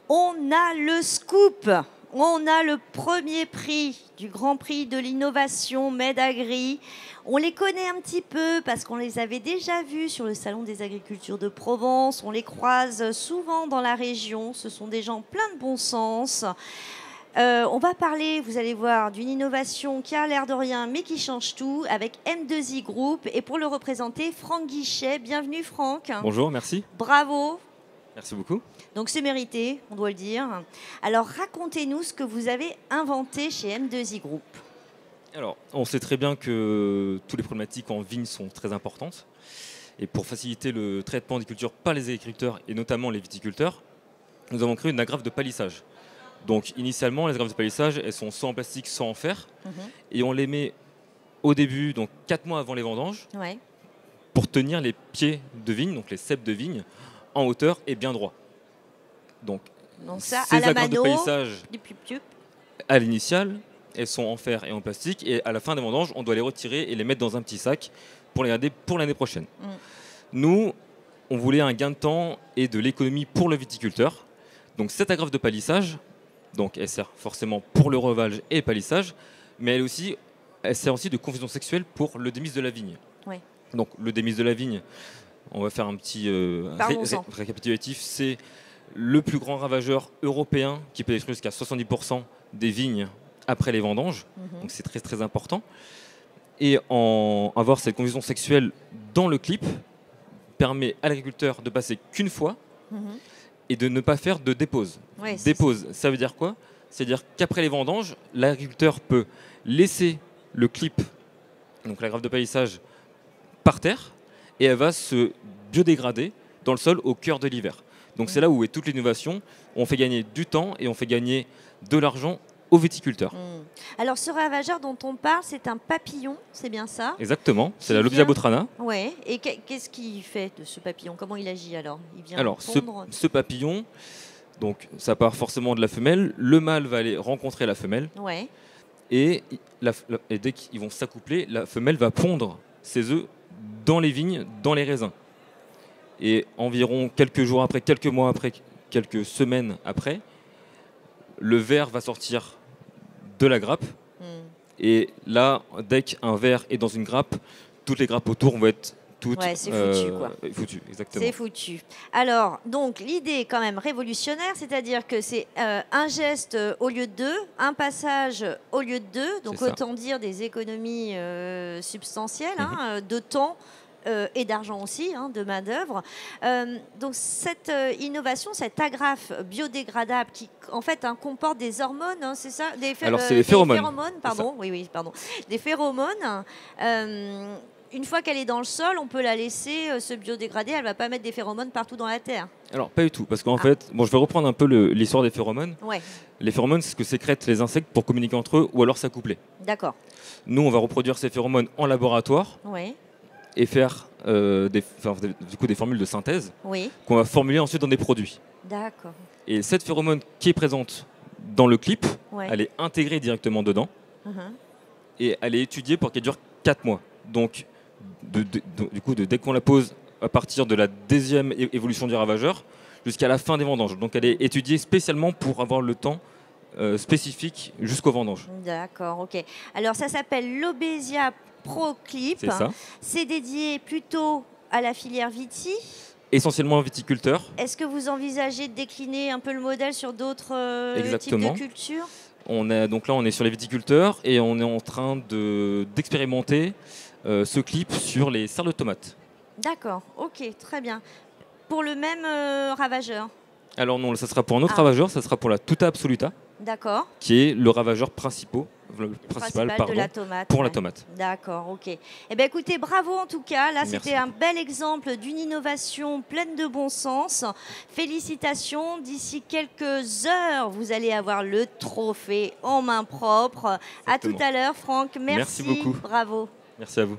On a le scoop. On a le premier prix du Grand Prix de l'innovation MedAgri. On les connaît un petit peu parce qu'on les avait déjà vus sur le Salon des agricultures de Provence. On les croise souvent dans la région. Ce sont des gens pleins de bon sens. On va parler, vous allez voir, d'une innovation qui a l'air de rien, mais qui change tout, avec M2I Group. Et pour le représenter, Franck Guichet. Bienvenue, Franck. Bonjour, merci. Bravo. Merci beaucoup. Donc c'est mérité, on doit le dire. Alors racontez-nous ce que vous avez inventé chez M2I Group. Alors, on sait très bien que toutes les problématiques en vigne sont très importantes. Et pour faciliter le traitement des cultures par les agriculteurs, et notamment les viticulteurs, nous avons créé une agrafe de palissage. Donc initialement, les agrafes de palissage, elles sont soit en plastique, soit en fer. Et on les met au début, donc 4 mois avant les vendanges, pour tenir les pieds de vigne, donc les ceps de vigne, en hauteur et bien droit. Donc ça, ces à la agrafes de mano, palissage, à l'initiale, elles sont en fer et en plastique. Et à la fin des vendanges, on doit les retirer et les mettre dans un petit sac pour les garder pour l'année prochaine. Nous, on voulait un gain de temps et de l'économie pour le viticulteur. Donc cette agrafe de palissage, donc elle sert forcément pour le relevage et le palissage, mais elle sert aussi de confusion sexuelle pour le démice de la vigne. Donc le démice de la vigne, on va faire un petit récapitulatif, c'est le plus grand ravageur européen qui peut détruire jusqu'à 70% des vignes après les vendanges. Donc c'est très très important. Et avoir cette confusion sexuelle dans le clip permet à l'agriculteur de passer qu'une fois et de ne pas faire de dépose. Dépose, ça veut dire quoi? C'est-à-dire qu'après les vendanges, l'agriculteur peut laisser le clip, donc la grappe de palissage, par terre, et elle va se biodégrader dans le sol au cœur de l'hiver. Donc c'est là où est toute l'innovation. On fait gagner du temps et on fait gagner de l'argent aux viticulteurs. Alors ce ravageur dont on parle, c'est un papillon, c'est bien ça? Exactement, c'est la Lobsia botrana. Ouais. Et qu'est-ce qu'il fait de ce papillon? Comment il agit alors? Il vient alors ce papillon, donc ça part forcément de la femelle. Le mâle va aller rencontrer la femelle. Et dès qu'ils vont s'accoupler, la femelle va pondre ses œufs dans les vignes, dans les raisins. Et environ quelques jours après, quelques mois après, quelques semaines après, le ver va sortir de la grappe. Et là, dès qu'un ver est dans une grappe, toutes les grappes autour vont être toutes c'est foutu, quoi. Foutu, exactement. C'est foutu. Alors, donc, l'idée est quand même révolutionnaire, c'est-à-dire que c'est un geste au lieu de deux, un passage au lieu de deux, donc autant dire des économies substantielles de temps et d'argent aussi, de main-d'œuvre. Donc, cette innovation, cette agrafe biodégradable qui, en fait, comporte des hormones, c'est ça? Alors, c'est les phéromones. Des phéromones, pardon. Pardon. Des phéromones. Une fois qu'elle est dans le sol, on peut la laisser se biodégrader. Elle ne va pas mettre des phéromones partout dans la terre. Alors, pas du tout. Parce qu'en fait, je vais reprendre un peu l'histoire des phéromones. Les phéromones, c'est ce que sécrètent les insectes pour communiquer entre eux ou alors s'accoupler. D'accord. Nous, on va reproduire ces phéromones en laboratoire et faire des formules de synthèse qu'on va formuler ensuite dans des produits. D'accord. Et cette phéromone qui est présente dans le clip, elle est intégrée directement dedans et elle est étudiée pour qu'elle dure 4 mois. Donc, dès qu'on la pose à partir de la deuxième évolution du ravageur jusqu'à la fin des vendanges. Donc elle est étudiée spécialement pour avoir le temps spécifique jusqu'aux vendanges. D'accord, ok. Alors ça s'appelle l'Obesia Pro Clip. C'est ça. C'est dédié plutôt à la filière viti. Essentiellement viticulteur. Est-ce que vous envisagez de décliner un peu le modèle sur d'autres types de cultures? Donc là, on est sur les viticulteurs et on est en train d'expérimenter ce clip sur les serres de tomates. D'accord, ok, très bien. Pour le même ravageur? Alors non, ça sera pour un autre ravageur, ça sera pour la Tuta absoluta. D'accord. Qui est le ravageur principal de la tomate, pour la tomate. D'accord, ok. Eh bien, écoutez, bravo en tout cas. Là, c'était un bel exemple d'une innovation pleine de bon sens. Félicitations. D'ici quelques heures, vous allez avoir le trophée en main propre. À tout à l'heure, Franck. Merci beaucoup. Bravo. Merci à vous.